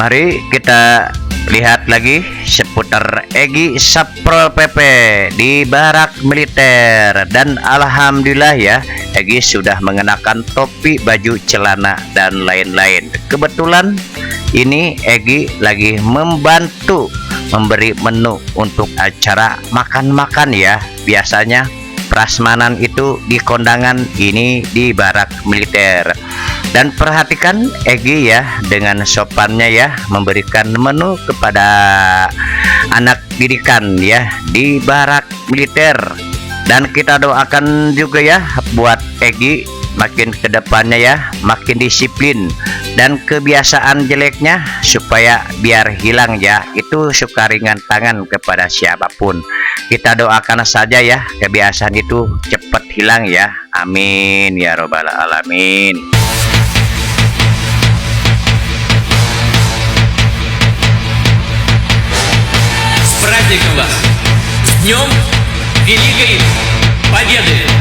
Mari kita lihat lagi seputar Egy Sapro PP di barak militer. Dan alhamdulillah ya, Egy sudah mengenakan topi, baju, celana dan lain-lain. Kebetulan ini Egy lagi membantu memberi menu untuk acara makan-makan ya. Biasanya prasmanan itu di kondangan, ini di barak militer. Dan perhatikan Egy ya, dengan sopannya ya, memberikan menu kepada anak didikan ya di barak militer. Dan kita doakan juga ya buat Egy makin kedepannya ya, makin disiplin dan kebiasaan jeleknya supaya biar hilang ya. Itu suka ringan tangan kepada siapapun. Kita doakan saja ya kebiasaan itu cepat hilang ya. Amin ya robbal alamin. С праздником вас! С Днем Великой Победы!